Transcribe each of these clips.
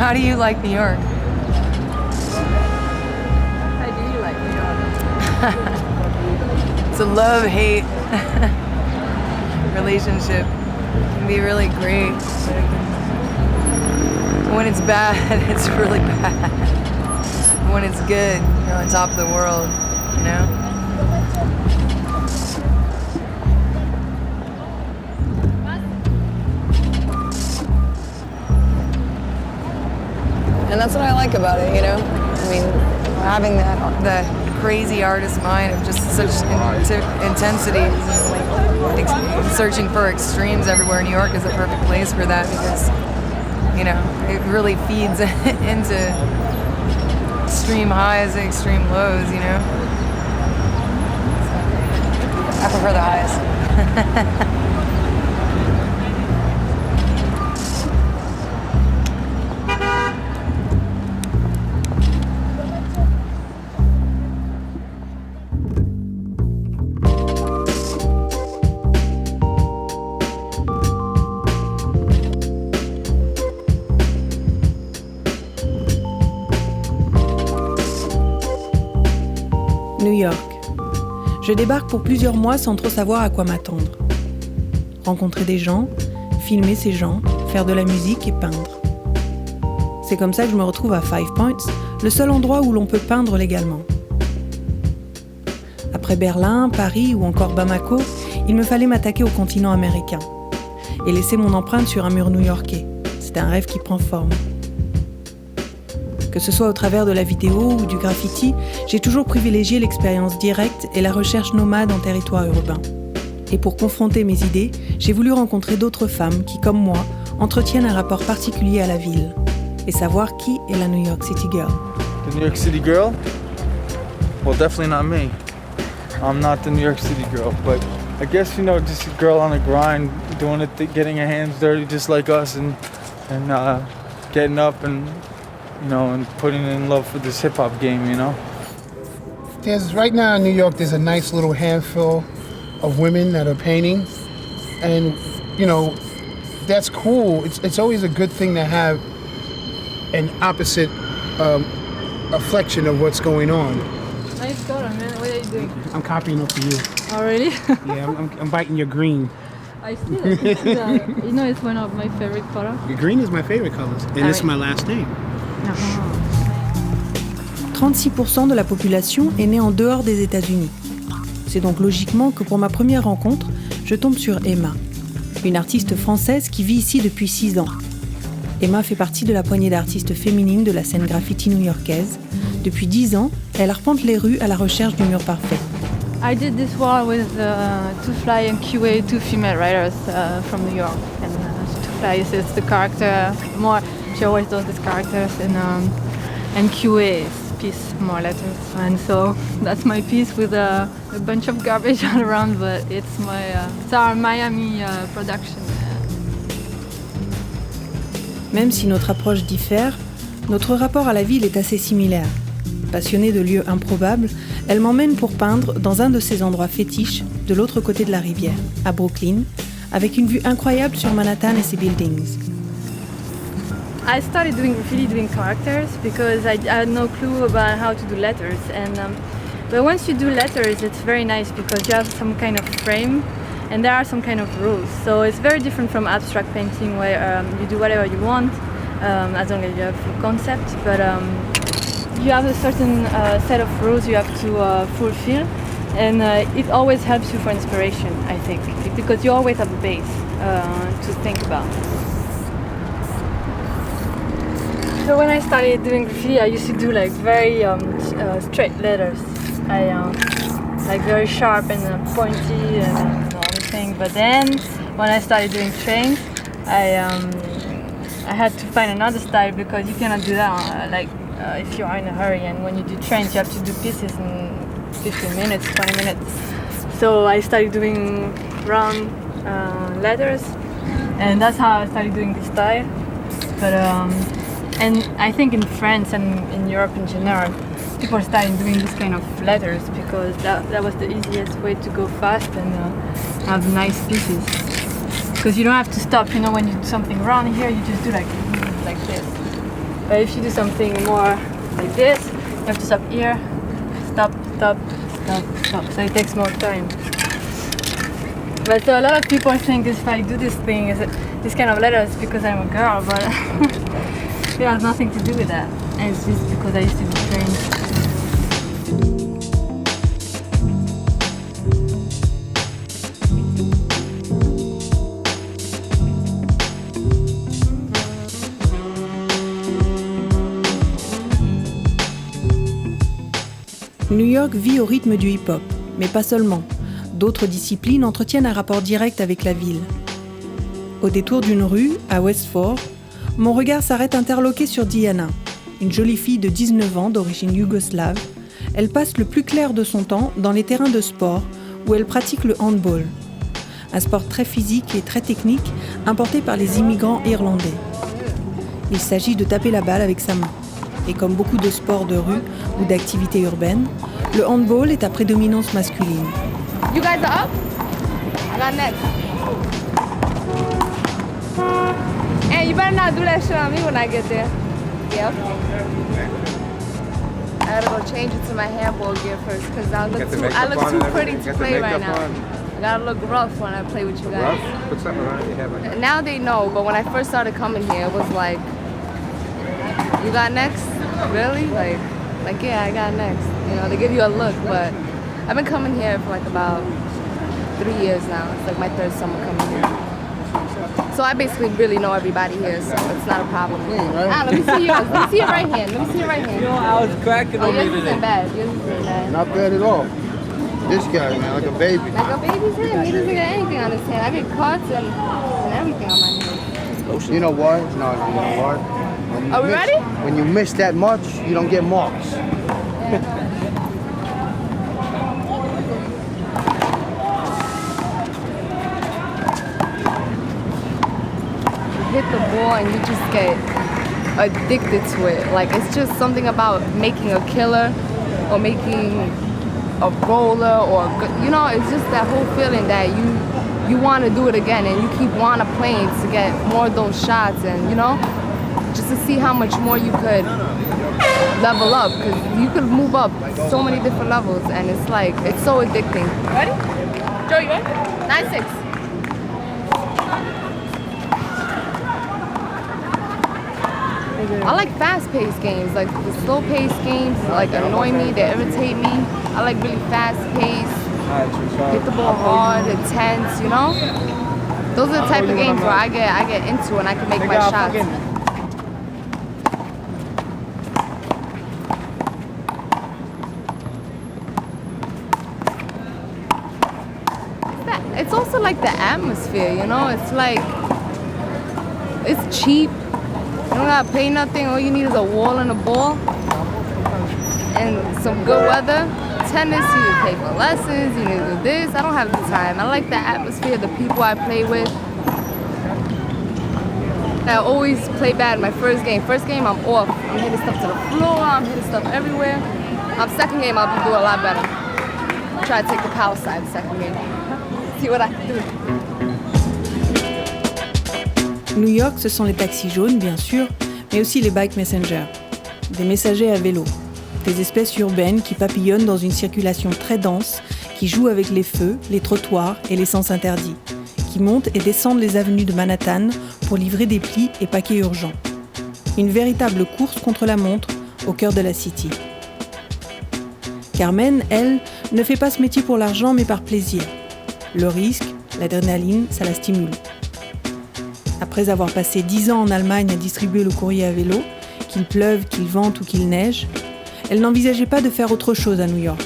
How do you like New York? How do you like New York? It's a love-hate relationship. It can be really great. When it's bad, it's really bad. When it's good, you're on top of the world, you know? And that's what I like about it, you know? I mean, having that crazy artist mind of just such intensities and like searching for extremes everywhere. New York is a perfect place for that because, you know, it really feeds into extreme highs and extreme lows, you know? So, I prefer the highs. New York. Je débarque pour plusieurs mois sans trop savoir à quoi m'attendre. Rencontrer des gens, filmer ces gens, faire de la musique et peindre. C'est comme ça que je me retrouve à Five Points, le seul endroit où l'on peut peindre légalement. Après Berlin, Paris ou encore Bamako, il me fallait m'attaquer au continent américain et laisser mon empreinte sur un mur new-yorkais. C'était un rêve qui prend forme. Que ce soit au travers de la vidéo ou du graffiti, j'ai toujours privilégié l'expérience directe et la recherche nomade en territoire urbain. Et pour confronter mes idées, j'ai voulu rencontrer d'autres femmes qui, comme moi, entretiennent un rapport particulier à la ville et savoir qui est la New York City Girl. The New York City Girl? Well, definitely not me. I'm not the New York City Girl, but I guess, you know, just a girl on the grind, doing it, getting her hands dirty just like us and getting up and, you know, and putting in love for this hip-hop game, you know? Right now in New York, there's a nice little handful of women that are painting. And, you know, that's cool. It's always a good thing to have an opposite reflection of what's going on. Nice photo, man. What are you doing? I'm copying up for you. Oh, really? Yeah, I'm biting your green. I see it. You know, it's one of my favorite photos. Your green is my favorite colors, and it's my last name. 36% de la population est née en dehors des États-Unis. C'est donc logiquement que pour ma première rencontre, je tombe sur Emma, une artiste française qui vit ici depuis 6 ans. Emma fait partie de la poignée d'artistes féminines de la scène graffiti new-yorkaise. Depuis 10 ans, elle arpente les rues à la recherche du mur parfait. I did this wall with Two Fly and QA, two female writers from New York. And Two Fly is the character more. She always does these characters, and QA is piece, more letters. And so that's my piece with a bunch of garbage all around, but it's our Miami production. Même si notre approche diffère, notre rapport à la ville est assez similaire. Passionnée de lieux improbables, elle m'emmène pour peindre dans un de ces endroits fétiches de l'autre côté de la rivière, à Brooklyn, avec une vue incroyable sur Manhattan et ses buildings. I started doing graffiti, doing characters, because I had no clue about how to do letters. But once you do letters, it's very nice because you have some kind of frame, and there are some kind of rules. So it's very different from abstract painting, where you do whatever you want, as long as you have a concept. But you have a certain set of rules you have to fulfill, and it always helps you for inspiration, I think, because you always have a base to think about. So when I started doing graffiti, I used to do like very straight letters, like very sharp and pointy and everything. But then when I started doing trains, I had to find another style because you cannot do that if you are in a hurry. And when you do trains, you have to do pieces in 15 minutes, 20 minutes. So I started doing round letters, and that's how I started doing this style. But and I think in France and in Europe in general, people started doing this kind of letters because that was the easiest way to go fast and have nice pieces. Because you don't have to stop, you know, when you do something wrong here, you just do like this. But if you do something more like this, you have to stop here, stop, stop, stop, stop. So it takes more time. But so a lot of people think if I do this thing, this kind of letters because I'm a girl, but it has nothing to do with that. And it's just because I used to be trained. New York vit au rythme du hip-hop, mais pas seulement. D'autres disciplines entretiennent un rapport direct avec la ville. Au détour d'une rue, à West 4, mon regard s'arrête interloqué sur Diana, une jolie fille de 19 ans d'origine yougoslave. Elle passe le plus clair de son temps dans les terrains de sport où elle pratique le handball. Un sport très physique et très technique importé par les immigrants irlandais. Il s'agit de taper la balle avec sa main. Et comme beaucoup de sports de rue ou d'activités urbaines, le handball est à prédominance masculine. You guys are up? I got next. And you better not do that shit on me when I get there. Yep. I gotta go change it to my handball gear first because I look too pretty to play right now. I gotta look rough when I play with you guys. Rough? Put something around your head. Now they know, but when I first started coming here, it was like, you got next? Really? Like yeah, I got next. You know, they give you a look, but I've been coming here for like about 3 years now. It's like my third summer coming here. So I basically really know everybody here, so it's not a problem. Let me see yours. Let me see your right hand. Let me see your right hand. You know, I was cracking on yours you isn't today. bad. Yours isn't bad. Not bad at all. This guy, man, like a baby. Like a baby's hand. He doesn't get anything on his hand. I get cuts and everything on my hand. You know why? No, you know why? Are we ready? When you miss that much, you don't get marks. Hit the ball and you just get addicted to it. Like it's just something about making a killer or making a roller or, you know, it's just that whole feeling that you want to do it again and you keep wanting to play to get more of those shots and, you know, just to see how much more you could level up because you could move up so many different levels and it's like, it's so addicting. Ready? Joe, you ready? 9-6. I like fast-paced games, like the slow-paced games like annoy me, they irritate me. I like really fast-paced, hit the ball hard, intense, you know? Those are the type of games where I get into and I can make my shots. It's also like the atmosphere, you know? It's like, it's cheap. You don't gotta pay nothing, all you need is a wall and a ball and some good weather. Tennis, you need to pay for lessons, you need to do this. I don't have the time. I like the atmosphere, the people I play with. I always play bad my first game. First game, I'm off. I'm hitting stuff to the floor, I'm hitting stuff everywhere. Second game, I'll be doing a lot better. I'll try to take the power side the second game. See what I can do. New York, ce sont les taxis jaunes, bien sûr, mais aussi les bike messengers, des messagers à vélo, des espèces urbaines qui papillonnent dans une circulation très dense, qui jouent avec les feux, les trottoirs et les sens interdits, qui montent et descendent les avenues de Manhattan pour livrer des plis et paquets urgents. Une véritable course contre la montre au cœur de la city. Carmen, elle, ne fait pas ce métier pour l'argent mais par plaisir. Le risque, l'adrénaline, ça la stimule. Après avoir passé 10 ans en Allemagne à distribuer le courrier à vélo, qu'il pleuve, qu'il vente ou qu'il neige, elle n'envisageait pas de faire autre chose à New York.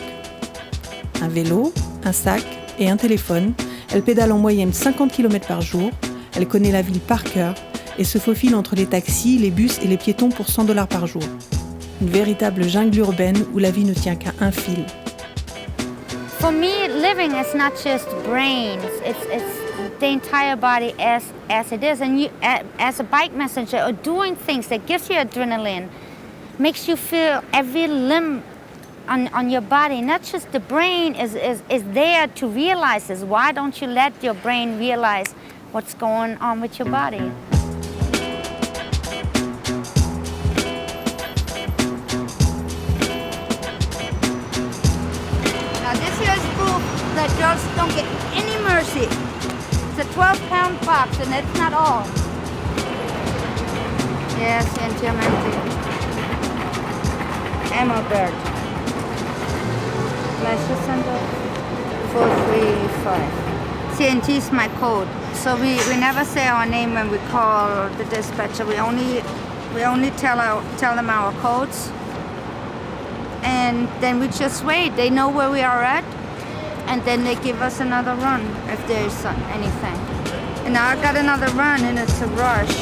Un vélo, un sac et un téléphone, elle pédale en moyenne 50 km par jour, elle connaît la ville par cœur et se faufile entre les taxis, les bus et les piétons pour $100 par jour. Une véritable jungle urbaine où la vie ne tient qu'à un fil. For me, living is not just brains, it's the entire body as it is. And you, as a bike messenger, or doing things that gives you adrenaline, makes you feel every limb on your body, not just the brain is there to realize this. Why don't you let your brain realize what's going on with your body? that girls don't get any mercy. It's a 12-pound box, and that's not all. Yes, CNT. Ammo bird. Master Center 435. CNT is my code. So we never say our name when we call the dispatcher. We only tell them our codes. And then we just wait. They know where we are at. And then they give us another run if there's anything. And now I got another run and it's a rush.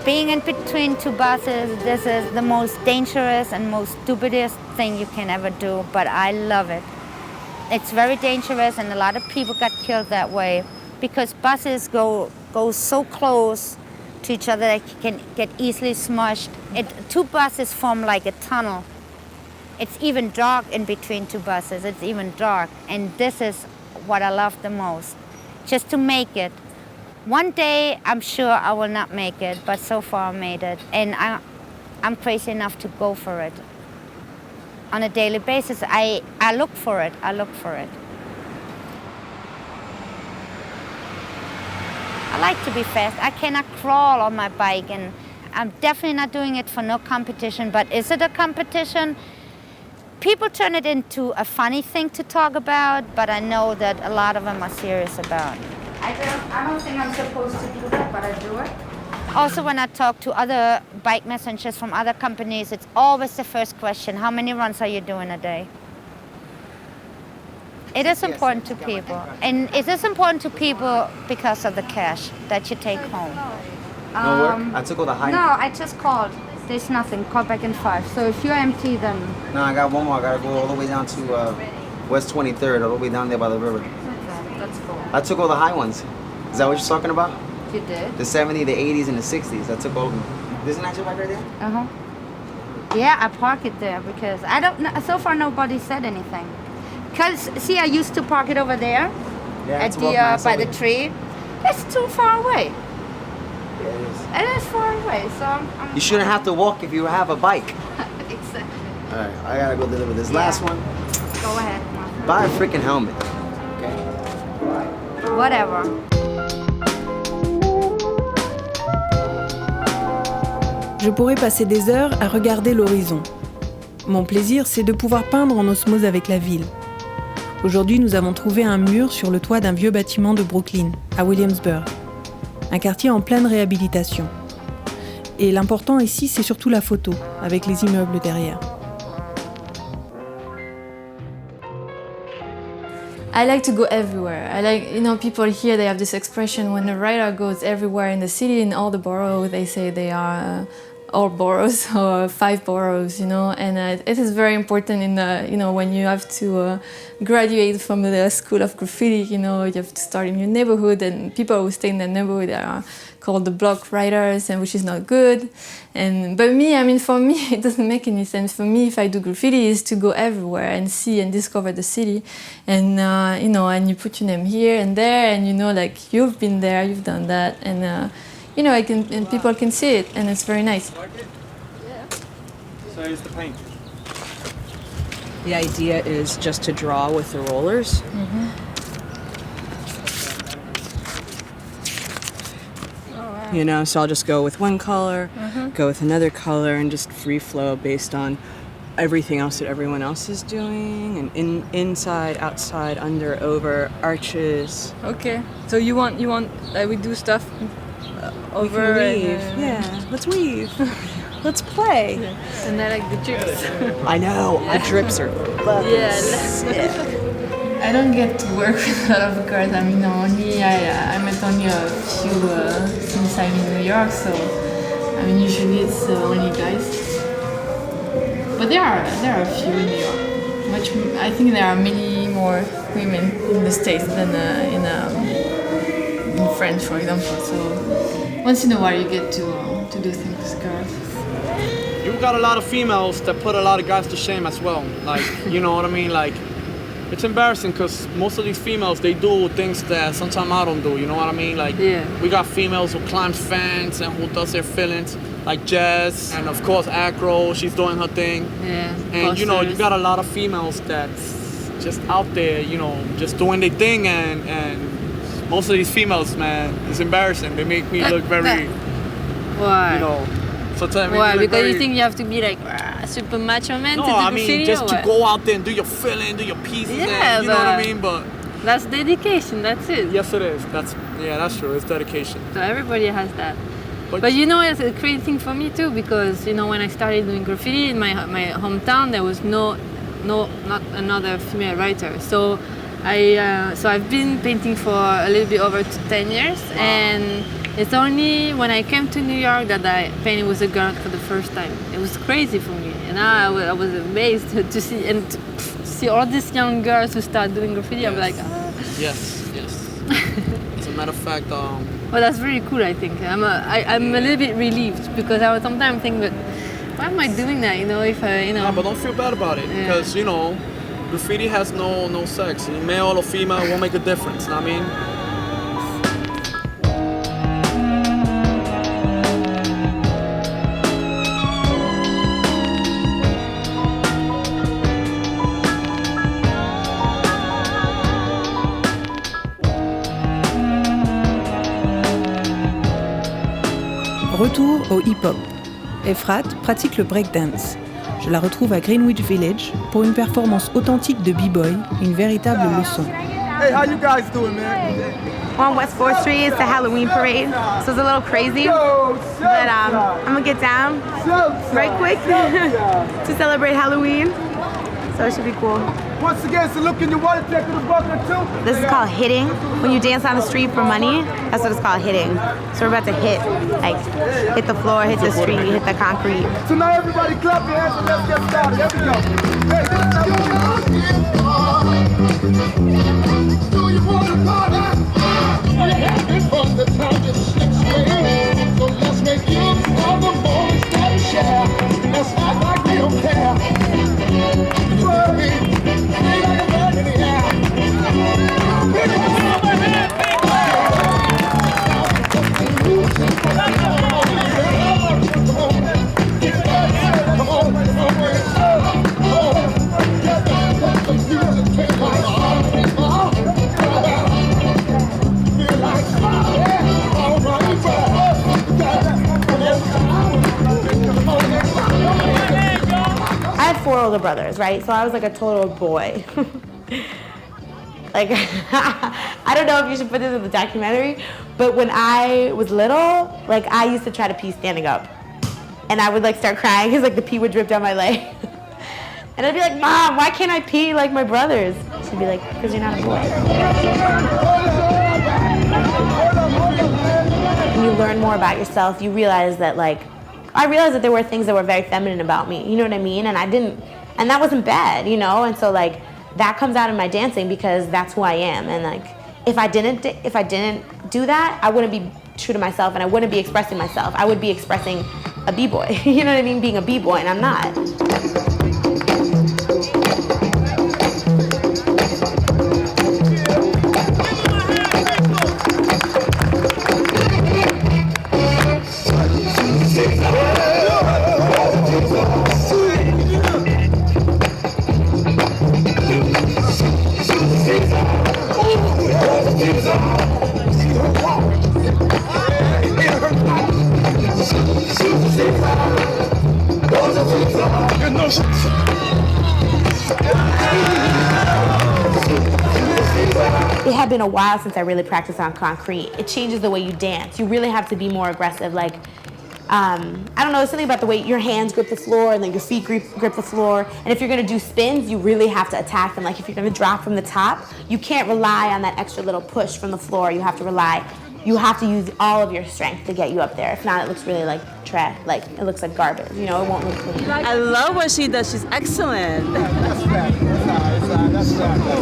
Being in between two buses, this is the most dangerous and most stupidest thing you can ever do, but I love it. It's very dangerous and a lot of people got killed that way because buses go so close to each other that you can get easily smushed. Two buses form like a tunnel. It's even dark in between two buses, it's even dark. And this is what I love the most, just to make it. One day, I'm sure I will not make it, but so far I made it. And I'm crazy enough to go for it. On a daily basis, I look for it, I like to be fast. I cannot crawl on my bike, and I'm definitely not doing it for no competition, but is it a competition? People turn it into a funny thing to talk about, but I know that a lot of them are serious about it. I don't think I'm supposed to do that, but I do it. Also, when I talk to other bike messengers from other companies, it's always the first question, how many runs are you doing a day? It is important to people. And it is important to people because of the cash that you take home. No work? I took all the high. No, I just called. There's nothing. Call back in 5. So if you're empty, then... No, I got one more. I got to go all the way down to West 23rd, all the way down there by the river. That's cool. I took all the high ones. Is that what you're talking about? You did? The 70s, the 80s, and the 60s. I took all of them. Isn't that your bike right there? Uh-huh. Yeah, I park it there because I don't know. So far, nobody said anything. Because, see, I used to park it over there at the by the tree. It's too far away. Yeah, it is. It is far away, so I'm You shouldn't have to walk if you have a bike. Exactly. All right, I got to go deliver this last one. Go ahead, Mom. Buy a freaking helmet. Okay? Whatever. Je pourrais passer des heures à regarder l'horizon. Mon plaisir, c'est de pouvoir peindre en osmose avec la ville. Aujourd'hui, nous avons trouvé un mur sur le toit d'un vieux bâtiment de Brooklyn, à Williamsburg. Un quartier en pleine réhabilitation. Et l'important ici, c'est surtout la photo, avec les immeubles derrière. I like to go everywhere. I like, people here, they have this expression when the writer goes everywhere in the city, in all the boroughs, they say they are all boroughs or 5 boroughs, and it is very important in the, when you have to graduate from the school of graffiti, you have to start in your neighborhood, and people who stay in the neighborhood are called the block writers, and which is not good. But for me, it doesn't make any sense. For me, if I do graffiti, is to go everywhere and see and discover the city, and and you put your name here and there, and you've been there, you've done that, and and people can see it, and it's very nice. So here's the paint. The idea is just to draw with the rollers. Mm-hmm. So I'll just go with one color, go with another color, and just free flow based on everything else that everyone else is doing, and inside, outside, under, over, arches. Okay. So you want we do stuff over weave. and Let's weave. Let's play. Yeah. And I like the drips. I know. The drips are Yeah. I don't get to work with a lot of girls. I met only a few since I'm in New York, so usually it's only guys. But there are a few in New York. I think there are many more women in the States than in French, for example. So once in a while you get to do things with girls. You've got a lot of females that put a lot of guys to shame as well. Like, you know what I mean? Like, It's embarrassing because most of these females, they do things that sometimes I don't do, you know what I mean? Like, we got females who climbs fence and who does their fillings, like Jess, and of course Acro, she's doing her thing. Yeah. And you know, you got a lot of females that's just out there, you know, just doing their thing, and most of these females, man, it's embarrassing. They make me look very, Why? you know, sometimes Why? Because very, you think you have to be like super macho man to do I graffiti? mean, just to go out there and do your filling, do your pieces, and, you know what I mean? But that's dedication, that's it. yes, it is. That's true. It's dedication. So everybody has that. But you know, it's a great thing for me too, because you know, when I started doing graffiti in my hometown, there was not another female writer. So I've been painting for a little bit over 10 years, and it's only when I came to New York that I painted with a girl for the first time. It was crazy for me, and I was amazed to see all these young girls who start doing graffiti. Yes. I'm like, Yes. As a matter of fact, well, that's really cool. I think I'm a little bit relieved, because I would sometimes think, but why am I doing that? You know, if I, No, but don't feel bad about it, because you know, graffiti has no sex. Male or female won't make a difference. You know what I mean? Retour au hip-hop. Efrat pratique le breakdance. Je la retrouve à Greenwich Village pour une performance authentique de b-boy, une véritable leçon. Hey, how you guys doing, man? On West 4th Street, it's the Halloween parade, so it's a little crazy, but I'm gonna get down right quick to celebrate Halloween, so it should be cool. Once again, so look in your water check with a bucket too. This is called hitting. When you dance on the street for money, that's what it's called, hitting. So we're about to hit the floor, hit the street, hit the concrete. So now everybody clap your hands and let's get started. Here we go. Hey, do you want to party? From the time it's 6 a.m. So let's make use of the moments that we share. Let's act like we don't care. Stay like a bird in the air. I had 4 older brothers, right? So I was like a total boy. Like, I don't know if you should put this in the documentary, but when I was little, like I used to try to pee standing up. And I would like start crying because like the pee would drip down my leg. And I'd be like, Mom, why can't I pee like my brothers? She'd be like, because you're not a boy. When you learn more about yourself, you realize that I realized that there were things that were very feminine about me, you know what I mean? And that wasn't bad, you know? And so like, that comes out in my dancing because that's who I am. And like, if I didn't do that, I wouldn't be true to myself and I wouldn't be expressing myself. I would be expressing a b-boy, you know what I mean? Being a b-boy, and I'm not. It had been a while since I really practiced on concrete. It changes the way you dance. You really have to be more aggressive. Like, I don't know, there's something about the way your hands grip the floor and then your feet grip the floor. And if you're gonna do spins, you really have to attack them. Like if you're gonna drop from the top, you can't rely on that extra little push from the floor. You have to use all of your strength to get you up there. If not, it looks really like trash, like it looks like garbage, you know, it won't look clean. I love what she does, she's excellent.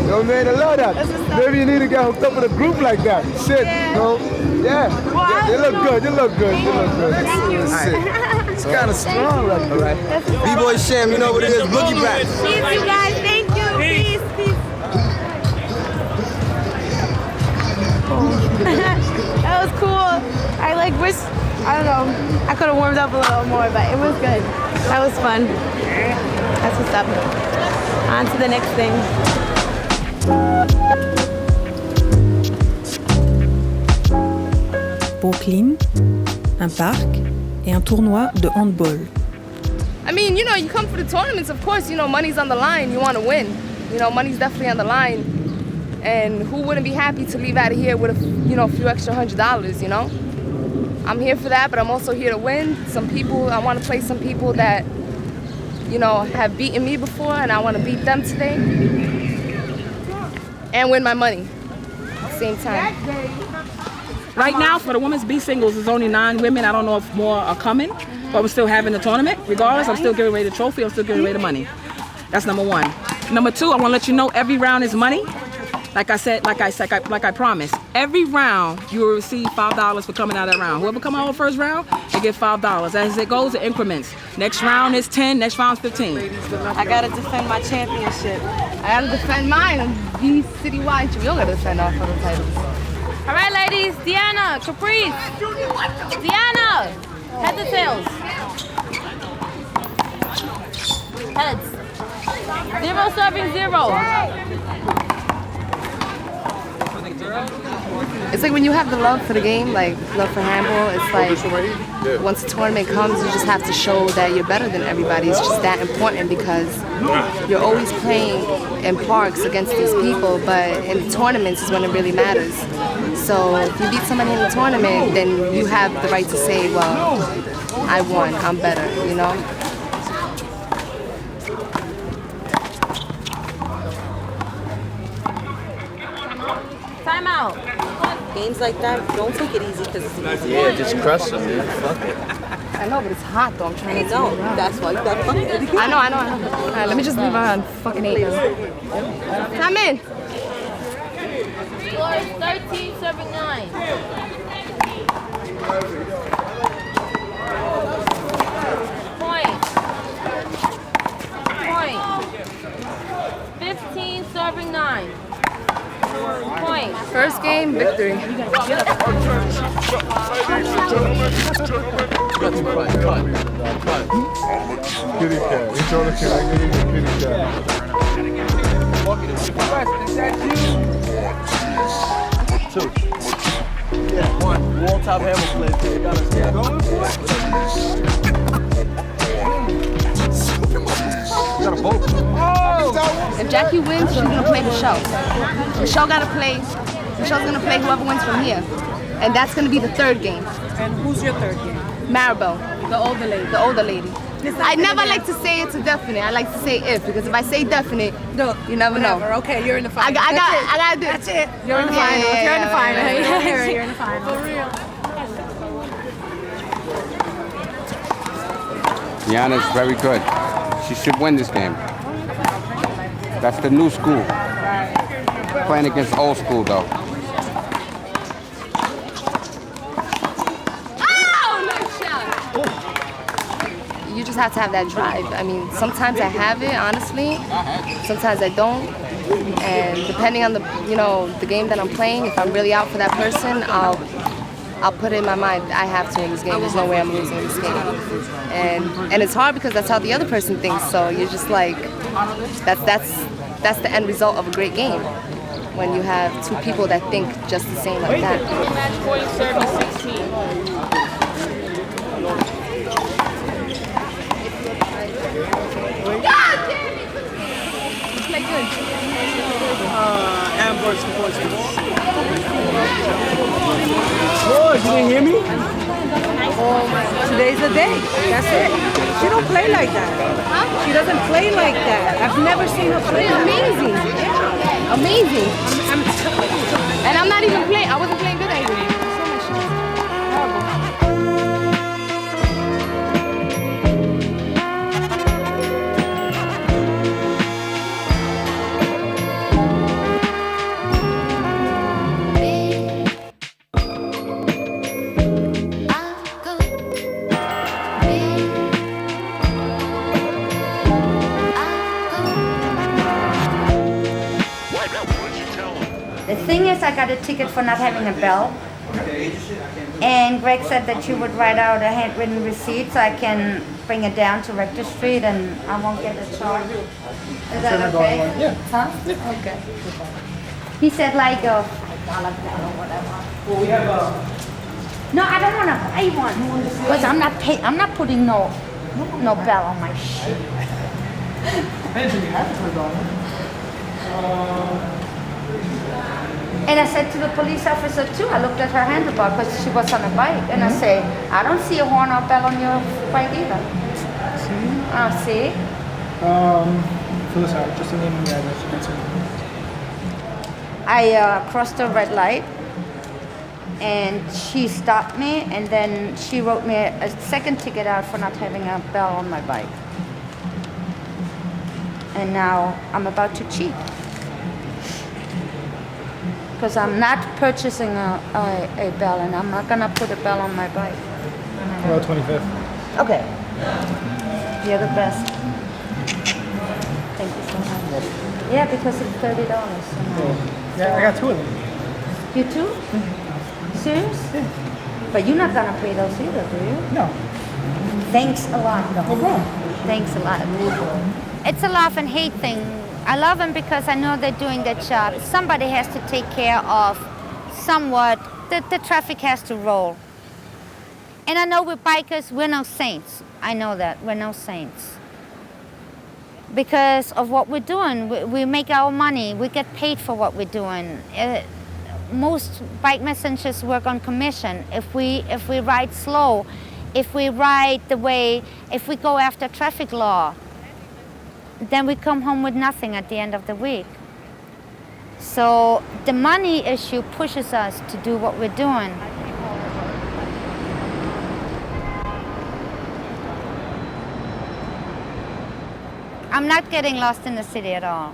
Yo, man, I love that. Maybe you need to get hooked up with a group like that. Shit, you know? Yeah. You look good, you look good, you look good. Thank you. It's kind of strong, like, all right. B-boy Sham, you know what it is, boogie back. Peace, you guys, thank you. Peace, peace. cool. That was cool. I wish, I don't know, I could have warmed up a little more, but it was good. That was fun. That's what's up. On to the next thing. Brooklyn, un parc et un tournoi de handball. I mean, you come for the tournaments, of course, money's on the line, you want to win. Money's definitely on the line. And who wouldn't be happy to leave out of here with a few extra $100, I'm here for that, but I'm also here to win. I want to play some people that, have beaten me before, and I want to beat them today. And win my money at the same time. Right now, for the women's B singles, there's only 9 women. I don't know if more are coming, but we're still having the tournament. Regardless, I'm still giving away the trophy. I'm still giving away the money. That's number 1. Number 2, I want to let you know every round is money. Like I promised. Every round, you will receive $5 for coming out of that round. Whoever come out of the first round, they get $5. As it goes, in increments. Next round is 10. Next round is 15. I gotta defend my championship. I gotta defend mine and be citywide. We all gotta defend our photo titles. All right, ladies. Diana, Caprice. Diana, heads or tails? Heads. 0 serving 0. It's like when you have the love for the game, like love for handball, it's like once the tournament comes, you just have to show that you're better than everybody. It's just that important because you're always playing in parks against these people, but in the tournaments is when it really matters. So if you beat somebody in the tournament, then you have the right to say, well, I won, I'm better, Time out. Games like that, don't take it easy because it's easy. Yeah, just crush them, man. Fuck it. I know, but it's hot though. I'm trying to know. That's why you got fucking it. I know. All right, let me just leave her on fucking 8 now. Come in. Score is 13 serving 9. Point. 15 serving 9. Point. First game, victory. Kitty cat. He's trying to get a kitty cat. Two. Yeah, 1. Wall top hammer plate. You got us there. You got a boat. If Jackie wins, she's gonna play Michelle. Michelle's gonna play whoever wins from here. And that's gonna be the 3rd game. And who's your 3rd game? Maribel. The older lady. The older lady. I never like to say it's a definite. I like to say if, because if I say definite, you never know. Okay, you're in the final. I gotta do it. That's it. You're in the final. You're in the final. You're in the final. For real. Diana's very good. She should win this game. That's the new school. Playing against old school, though. You just have to have that drive. I mean, sometimes I have it, honestly. Sometimes I don't. And depending on the game that I'm playing, if I'm really out for that person, I'll put it in my mind, I have to win this game. There's no way I'm losing this game. And it's hard because that's how the other person thinks. So you're just like, that's the end result of a great game. When you have 2 people that think just the same like that. Match point serving 16. Play good. Ambush the voices. Boy, you didn't hear me? Today's the day. That's it. She don't play like that. Huh? She doesn't play like that. I've never seen her play. Amazing. Amazing. And I'm not even playing. I wasn't playing good either. So much shit. The thing is, I got a ticket for not having a bell. And Greg said that you would write out a handwritten receipt so I can bring it down to Rector Street and I won't get a charge. Is that okay? Yeah. Huh? Okay. He said like a dollar bell or whatever. Well, we have No, I don't want to buy one because I'm not putting no bell on my shit. Depends if you have to put it on. And I said to the police officer too, I looked at her handlebar because she was on a bike, and I say, I don't see a horn or bell on your bike either. See? Fill this out, just the name and the address. That's it. I crossed a red light, and she stopped me, and then she wrote me a second ticket out for not having a bell on my bike. And now I'm about to cheat. Because I'm not purchasing a bell, and I'm not gonna put a bell on my bike. Well, 25th. Okay. You're the best. Thank you so much. Yeah, because it's $30. Yeah, I got 2 of them. You too? Serious? Yeah. But you're not gonna pay those either, do you? No. Thanks a lot, though. No problem. Thanks a lot. It's a love and hate thing. I love them because I know they're doing their job. Somebody has to take care of somewhat, the traffic has to roll. And I know we're bikers, we're no saints. I know that, we're no saints. Because of what we're doing, we make our money, we get paid for what we're doing. Most bike messengers work on commission. If we ride slow, if we ride the way, if we go after traffic law, then we come home with nothing at the end of the week. So the money issue pushes us to do what we're doing. I'm not getting lost in the city at all.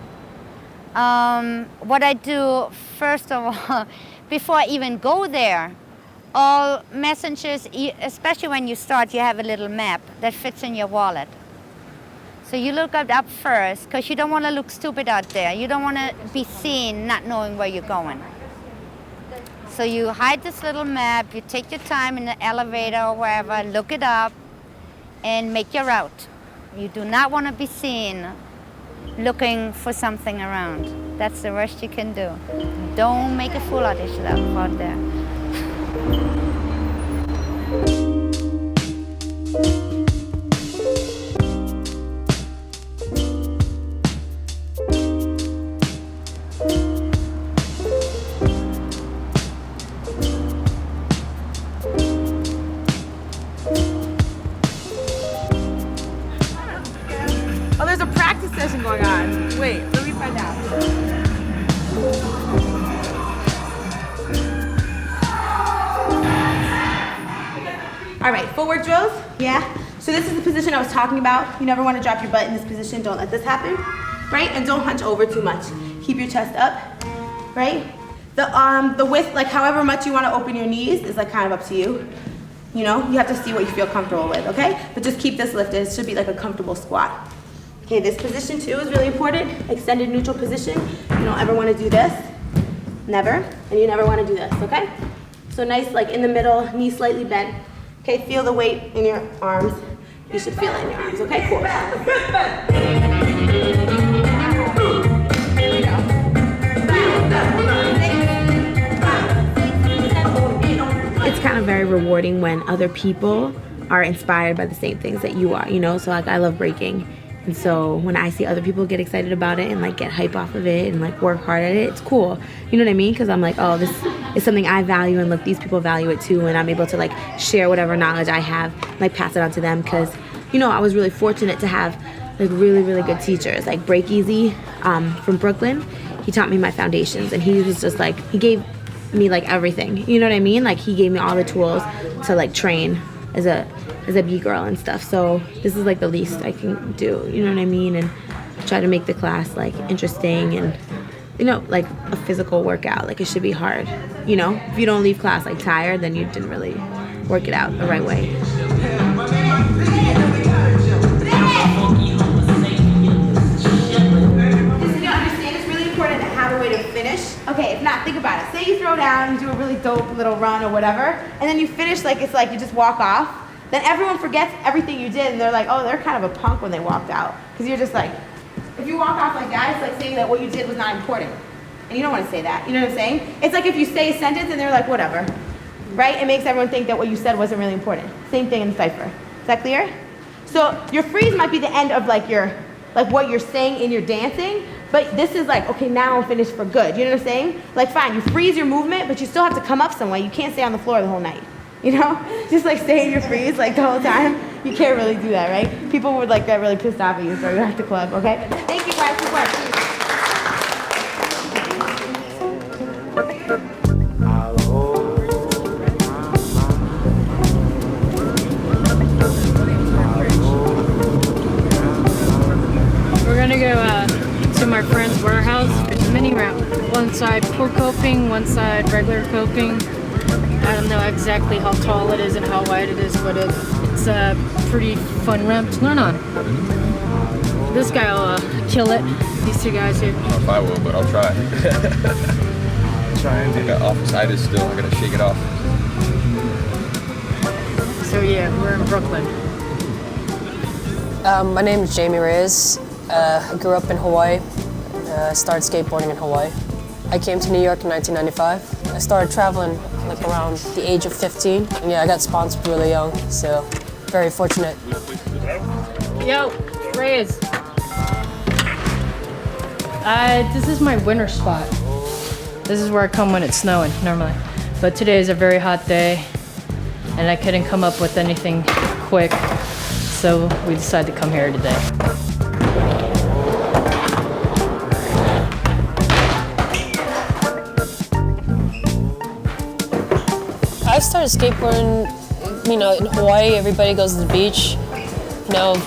What I do, first of all, before I even go there, all messengers, especially when you start, you have a little map that fits in your wallet. So you look it up first, because you don't want to look stupid out there. You don't want to be seen not knowing where you're going. So you hide this little map, you take your time in the elevator or wherever, look it up, and make your route. You do not want to be seen looking for something around. That's the worst you can do. Don't make a fool out of yourself out there. Oh, there's a practice session going on. Wait, let me find out. All right, footwork drills, yeah? So this is the position I was talking about. You never want to drop your butt in this position. Don't let this happen, right? And don't hunch over too much. Keep your chest up, right? The width, like however much you want to open your knees is like kind of up to you. You know, you have to see what you feel comfortable with, okay? But just keep this lifted. It should be like a comfortable squat. Okay, this position too is really important. Extended neutral position. You don't ever want to do this, never, and you never want to do this, okay? So nice, like in the middle, knee slightly bent. Okay, feel the weight in your arms. You should feel it in your arms, okay? Cool. It's kind of very rewarding when other people are inspired by the same things that you are, you know? So like I love breaking. And so when I see other people get excited about it and like get hype off of it and like work hard at it, it's cool. You know what I mean? Because I'm like, oh, this is something I value and look, these people value it too. And I'm able to like share whatever knowledge I have, like pass it on to them. Because, you know, I was really fortunate to have like really, really good teachers. Like Break Easy from Brooklyn, he taught me my foundations. And he was just like, he gave me like everything. You know what I mean? Like he gave me all the tools to like train as a B-girl and stuff. So this is like the least I can do, you know what I mean? And try to make the class like interesting and, you know, like a physical workout. Like it should be hard, you know? If you don't leave class like tired, then you didn't really work it out the right way. Okay, if not, think about it. Say you throw down, you do a really dope little run or whatever, and then you finish like it's like you just walk off. Then everyone forgets everything you did, and they're like, oh, they're kind of a punk when they walked out. Because you're just like, if you walk off like that, it's like saying that what you did was not important. And you don't want to say that. You know what I'm saying? It's like if you say a sentence and they're like, whatever. Right? It makes everyone think that what you said wasn't really important. Same thing in cipher. Is that clear? So your freeze might be the end of like your, like what you're saying in your dancing, but this is like, okay, now I'm finished for good. You know what I'm saying? Like fine, you freeze your movement, but you still have to come up some way. You can't stay on the floor the whole night. You know? Just like stay in your freeze like the whole time. You can't really do that, right? People would like get really pissed off at you, so you're at the club, okay? Thank you guys for watching. We're gonna go to my friend's warehouse. It's a mini ramp. One side poor coping, one side regular coping. I don't know exactly how tall it is and how wide it is, but it's a pretty fun ramp to learn on. This guy will kill it. These two guys here. I don't know if I will, but I'll try. Trying. I got office-itis still. I gotta shake it off. So yeah, we're in Brooklyn. My name is Jamie Reyes. I grew up in Hawaii. I started skateboarding in Hawaii. I came to New York in 1995. I started traveling like around the age of 15. And yeah, I got sponsored really young, so very fortunate. Yo, Reyes. This is my winter spot. This is where I come when it's snowing normally. But today is a very hot day and I couldn't come up with anything quick, so we decided to come here today. I started skateboarding, in Hawaii, everybody goes to the beach.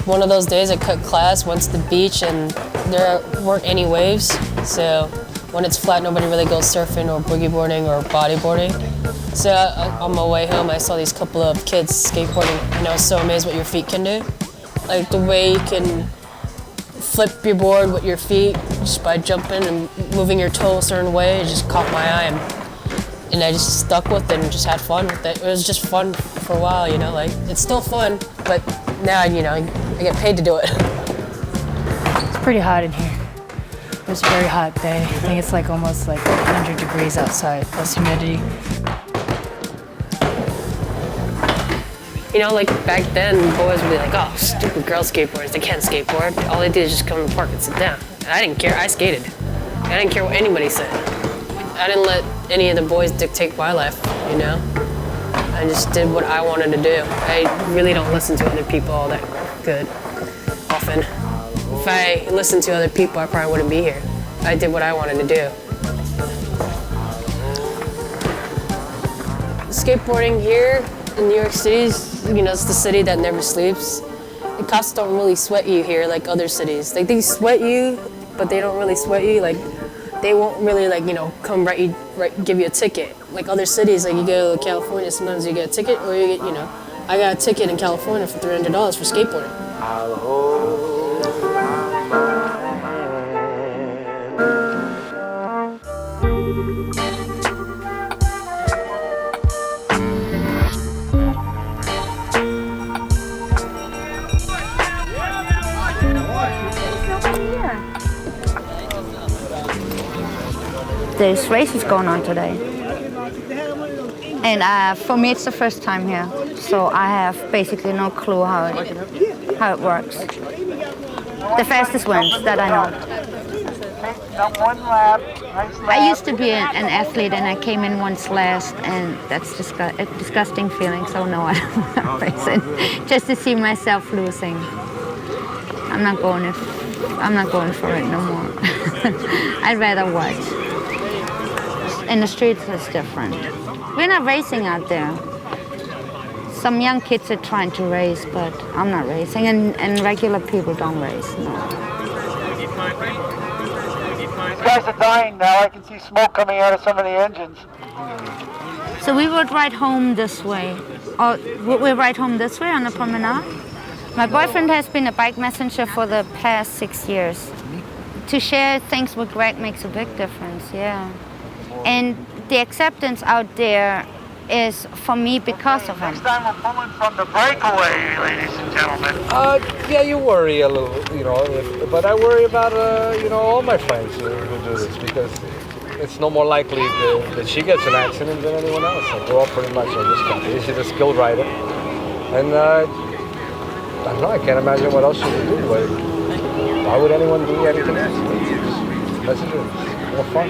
One of those days I cut class, went to the beach, and there weren't any waves. So when it's flat, nobody really goes surfing or boogie boarding or bodyboarding. So on my way home, I saw these couple of kids skateboarding, and I was so amazed what your feet can do. Like the way you can flip your board with your feet just by jumping and moving your toe a certain way, it just caught my eye. And I just stuck with it and just had fun with it. It was just fun for a while, it's still fun, but now, I get paid to do it. It's pretty hot in here. It's a very hot day. I think it's like almost like 100 degrees outside, plus humidity. Back then, boys would be like, oh, stupid girl skateboarders, they can't skateboard. All they do is just come in the park and sit down. And I didn't care, I skated. I didn't care what anybody said. I didn't let any of the boys dictate my life, I just did what I wanted to do. I really don't listen to other people all that good, often. If I listened to other people, I probably wouldn't be here. I did what I wanted to do. Skateboarding here in New York City, it's the city that never sleeps. The cops don't really sweat you here like other cities. They sweat you, but they don't really sweat you. They won't really come give you a ticket. Like other cities, you go to California, sometimes you get a ticket, or you get, I got a ticket in California for $300 for skateboarding. There's races going on today. And for me, it's the first time here. So I have basically no clue how it works. The fastest wins, that I know. I used to be an athlete and I came in once last, and that's just a disgusting feeling, so no, I don't want to race it. Just to see myself losing. I'm not going for it no more. I'd rather watch. In the streets, it's different. We're not racing out there. Some young kids are trying to race, but I'm not racing, and regular people don't race, no. These guys are dying now. I can see smoke coming out of some of the engines. So we would ride home this way. Or would we ride home this way on the promenade? My boyfriend has been a bike messenger for the past 6 years. To share things with Greg makes a big difference, yeah. And the acceptance out there is for me because of him. Next time we're pulling from the breakaway, ladies and gentlemen. Yeah, you worry a little, but I worry about, all my friends who do this because it's no more likely that she gets an accident than anyone else. Like, we're all pretty much in this country. She's a skilled rider. And I don't know, I can't imagine what else she would do. But why would anyone do anything else? That's it. More fun.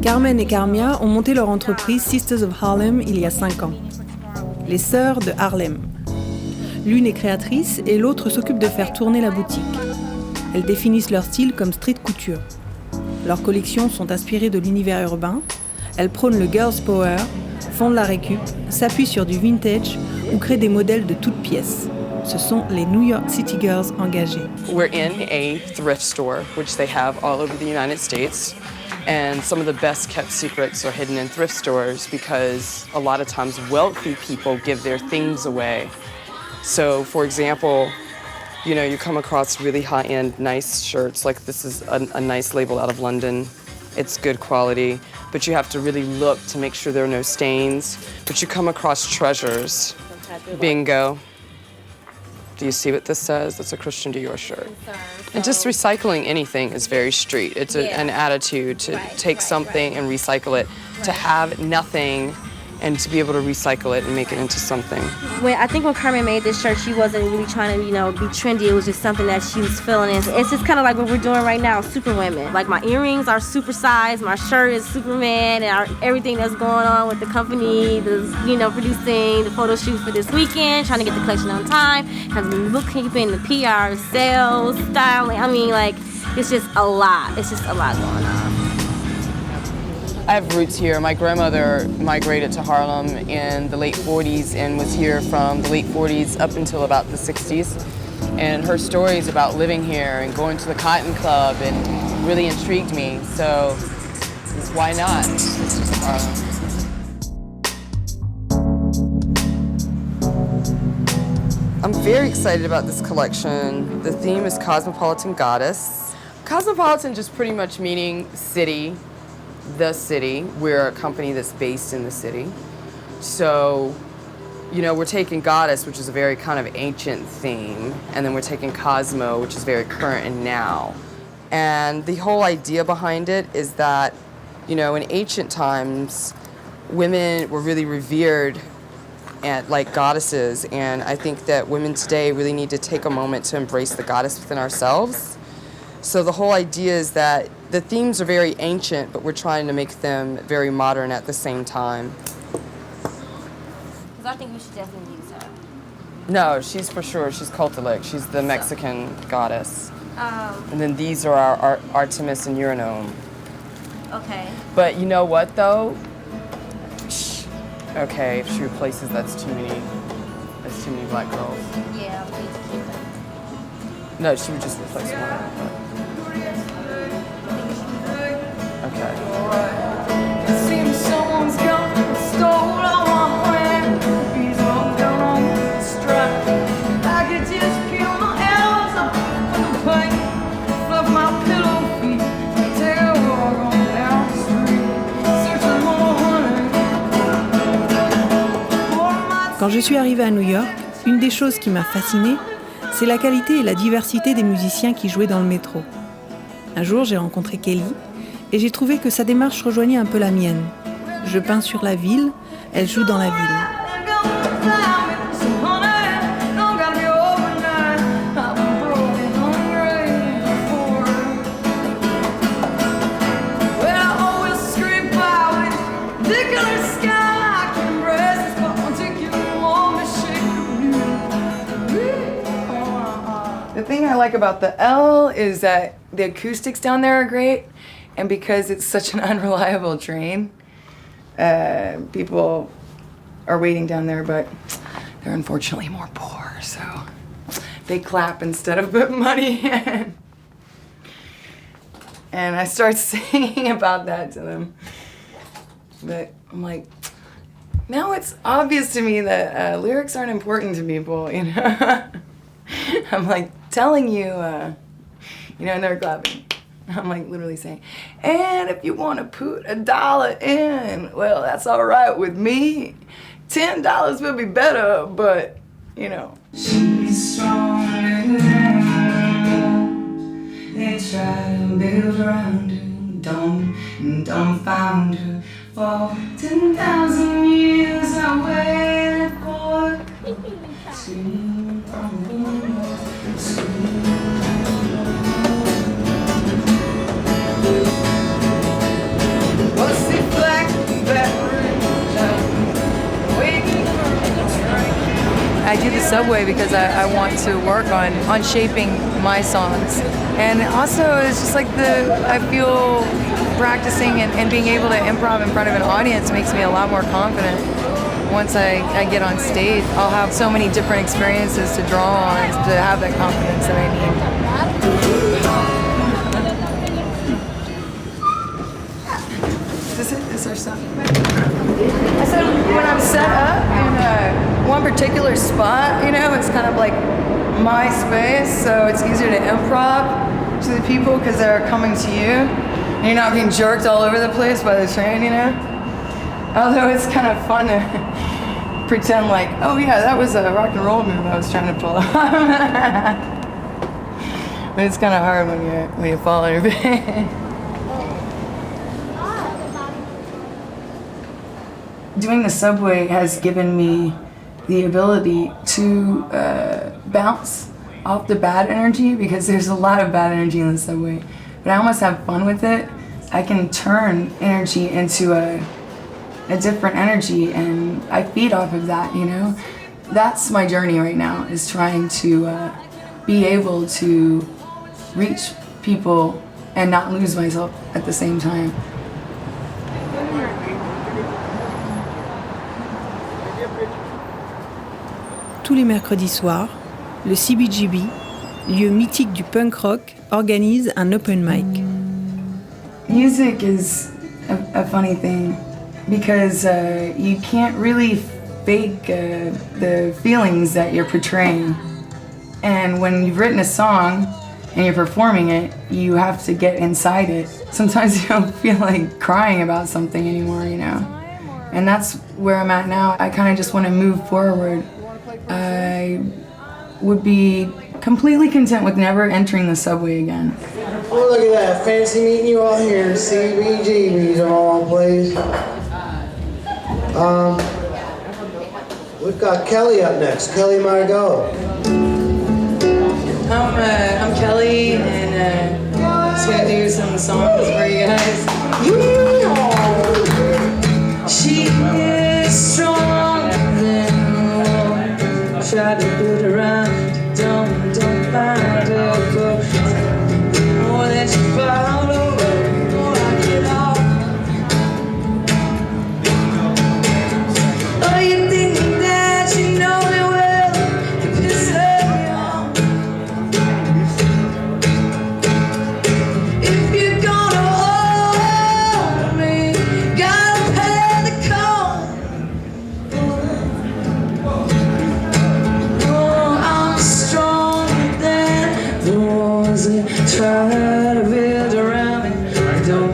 Carmen et Carmia ont monté leur entreprise Sisters of Harlem il y a 5 ans. Les sœurs de Harlem. L'une est créatrice et l'autre s'occupe de faire tourner la boutique. Elles définissent leur style comme street couture. Leurs collections sont inspirées de l'univers urbain. Elles prônent le girls power, font de la récup, s'appuient sur du vintage ou créent des modèles de toutes pièces. Ce sont les New York City Girls engagées. We're in a thrift store, which they have all over the United States. And some of the best kept secrets are hidden in thrift stores because a lot of times wealthy people give their things away. So, for example, you come across really high-end, nice shirts, like this is a nice label out of London. It's good quality, but you have to really look to make sure there are no stains. But you come across treasures. Bingo. Do you see what this says? That's a Christian Dior shirt. And just recycling anything is very street. It's an attitude to take something and recycle it, to have nothing and to be able to recycle it and make it into something. I think when Carmen made this shirt, she wasn't really trying to, be trendy. It was just something that she was feeling. It's just kind of like what we're doing right now, Superwomen. Like my earrings are supersized, my shirt is Superman, and everything that's going on with the company, producing the photo shoot for this weekend, trying to get the collection on time, has been bookkeeping, the PR, sales, styling. It's just a lot. It's just a lot going on. I have roots here. My grandmother migrated to Harlem in the late 40s and was here from the late 40s up until about the 60s. And her stories about living here and going to the Cotton Club and really intrigued me. So why not? It's just Harlem. I'm very excited about this collection. The theme is Cosmopolitan Goddess. Cosmopolitan just pretty much meaning city. The city. We're a company that's based in the city. So, we're taking goddess, which is a very kind of ancient theme, and then we're taking cosmo, which is very current and now. And the whole idea behind it is that, in ancient times, women were really revered like goddesses, and I think that women today really need to take a moment to embrace the goddess within ourselves. So the whole idea is that the themes are very ancient, but we're trying to make them very modern at the same time. Because I think we should definitely use her. No, she's for sure. She's Cultilic. She's the Mexican goddess. And then these are our Artemis and Uranome. Okay. But you know what, though? Okay, if she replaces, that's too many black girls. Yeah, we need to keep her. No, she would just replace one. But... Okay. It seems someone's gone and stole all my memories, all down on the strap. I could just peel my elbows up with the pain, fluff my pillow feet, and take a walk on down the street, searching more honey. Quand je suis arrivée à New York, une des choses qui m'a fascinée, c'est la qualité et la diversité des musiciens qui jouaient dans le métro. Un jour, j'ai rencontré Kelly et j'ai trouvé que sa démarche rejoignait un peu la mienne. Je peins sur la ville, elle joue dans la ville. The thing I like about the L is that the acoustics down there are great, and because it's such an unreliable train, people are waiting down there, but they're unfortunately more poor, so they clap instead of put money in. And I start singing about that to them. But I'm like, now it's obvious to me that lyrics aren't important to people, you know? I'm like telling you, you know, and they're clapping. I'm like literally saying, and if you want to put $1 in, well, that's all right with me. $10 will be better, but, you know. She's stronger than they try to build around her, dumbfound her. For 10,000 years I waited for I do the subway because I want to work on shaping my songs. And also it's just like I feel practicing and being able to improv in front of an audience makes me a lot more confident. Once I get on stage, I'll have so many different experiences to draw on to have that confidence that I need. Is this it? Is our stuff? I said when I'm set up in one particular spot, you know, it's kind of like my space, so it's easier to improv to the people because they're coming to you. And you're not being jerked all over the place by the train, you know? Although it's kind of fun to pretend like, oh yeah, that was a rock and roll move I was trying to pull off. But it's kind of hard when you fall on your bed. Doing the subway has given me the ability to bounce off the bad energy because there's a lot of bad energy in the subway. But I almost have fun with it. I can turn energy into a different energy and I feed off of that, you know? That's my journey right now, is trying to be able to reach people and not lose myself at the same time. Tous les mercredis soirs, le CBGB, lieu mythique du punk rock, organise un open mic. Music is a funny thing because you can't really fake the feelings that you're portraying. And when you've written a song and you're performing it, you have to get inside it. Sometimes you don't feel like crying about something anymore, you know? And that's where I'm at now. I kind of just want to move forward. I would be completely content with never entering the subway again. Oh, look at that. Fancy meeting you all here. CBGB's all plays. We've got Kelly up next. Kelly Margot. I'm Kelly, and just gonna do some songs for you guys. She is stronger than war. Try to put around, don't find her for more than she found away before I get off. Oh, you think that you know me well, you piss me off. If you're gonna hold me, gotta pay the cost. Oh, I'm stronger than the walls that try to build around me. Don't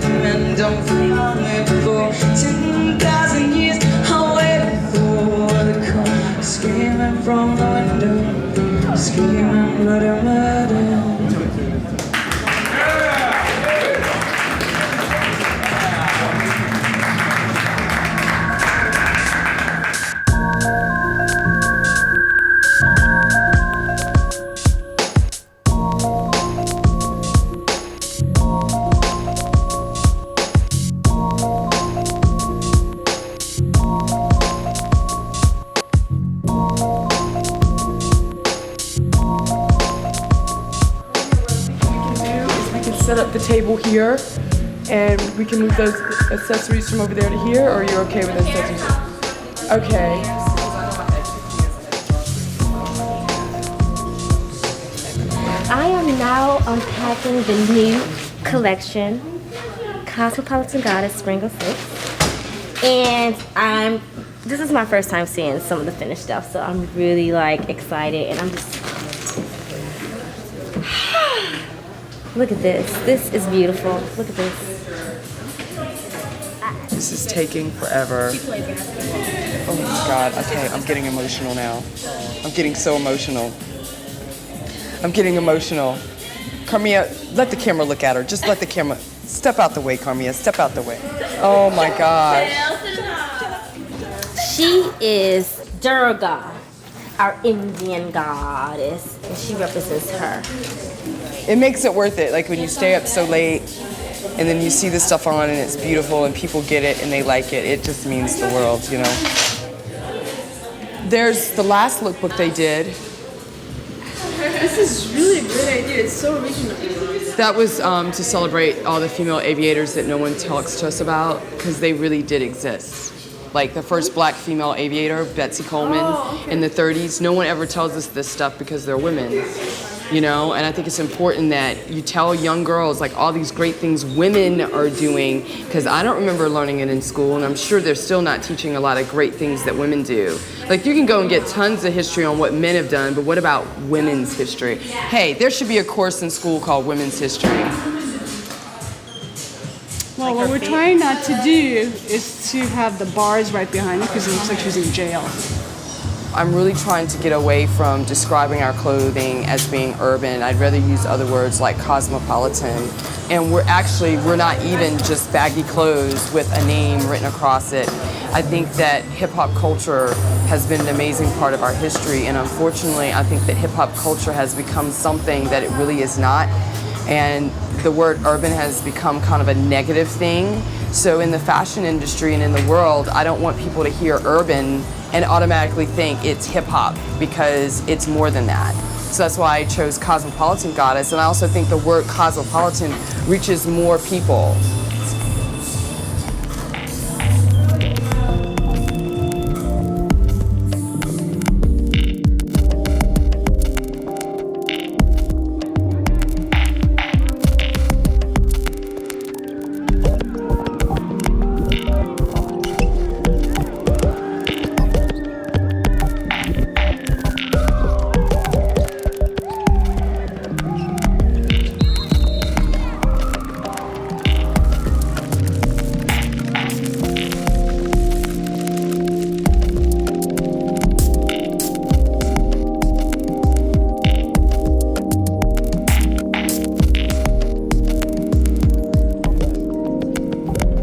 find me for 10,000 years. I waited for the call, screaming from the window, screaming murder, murder. Set up the table here, and we can move those accessories from over there to here, or you're okay with accessories? Okay. I am now unpacking the new collection, Cosmopolitan Goddess Spring of 6. And this is my first time seeing some of the finished stuff, so I'm really like excited, and I'm just, look at this. This is beautiful. Look at this. This is taking forever. Oh my God, okay, I'm getting emotional now. I'm getting so emotional. I'm getting emotional. Carmia, let the camera look at her. Just let the camera, step out the way, Carmia, step out the way. Oh my gosh. She is Durga, our Indian goddess, and she represents her. It makes it worth it, like when you stay up so late and then you see this stuff on and it's beautiful and people get it and they like it, it just means the world, you know. There's the last lookbook they did. This is really a great idea. It's so original. That was to celebrate all the female aviators that no one talks to us about, because they really did exist. Like the first black female aviator, Betsy Coleman, in the 30s. No one ever tells us this stuff because they're women, you know? And I think it's important that you tell young girls like all these great things women are doing, because I don't remember learning it in school, and I'm sure they're still not teaching a lot of great things that women do. Like you can go and get tons of history on what men have done, but what about women's history? Hey, there should be a course in school called Women's History. Well, what we're trying not to do is to have the bars right behind her, because it looks like she's in jail. I'm really trying to get away from describing our clothing as being urban. I'd rather use other words like cosmopolitan. And we're not even just baggy clothes with a name written across it. I think that hip-hop culture has been an amazing part of our history, and unfortunately, I think that hip-hop culture has become something that it really is not. And the word urban has become kind of a negative thing. So in the fashion industry and in the world, I don't want people to hear urban and automatically think it's hip hop, because it's more than that. So that's why I chose Cosmopolitan Goddess. And I also think the word cosmopolitan reaches more people.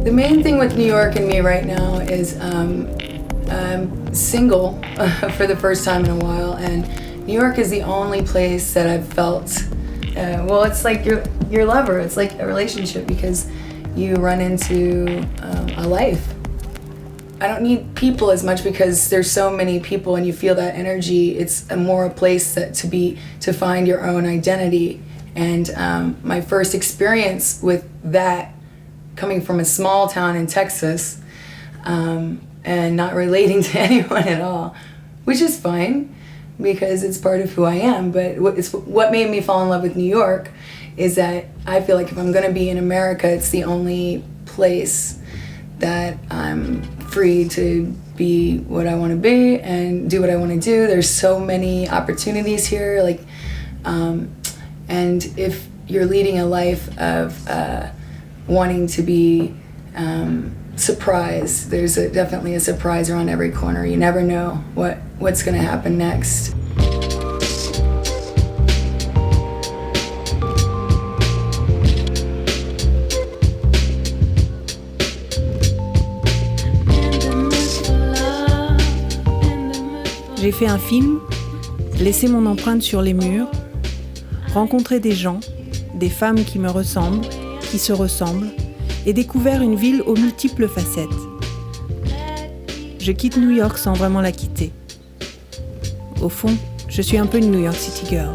The main thing with New York and me right now is I'm single for the first time in a while, and New York is the only place that I've felt, well, it's like your lover. It's like a relationship, because you run into a life. I don't need people as much because there's so many people and you feel that energy. It's more a place to find your own identity. And my first experience with that, coming from a small town in Texas, and not relating to anyone at all, which is fine because it's part of who I am. But what made me fall in love with New York is that I feel like if I'm gonna be in America, it's the only place that I'm free to be what I want to be and do what I want to do. There's so many opportunities here, and if you're leading a life of wanting to be surprised, there's definitely a surprise around every corner. You never know what's going to happen next. J'ai fait un film, laissé mon empreinte sur les murs, rencontré des gens, des femmes qui me ressemblent, qui se ressemblent, et découvert une ville aux multiples facettes. Je quitte New York sans vraiment la quitter. Au fond, je suis un peu une New York City girl.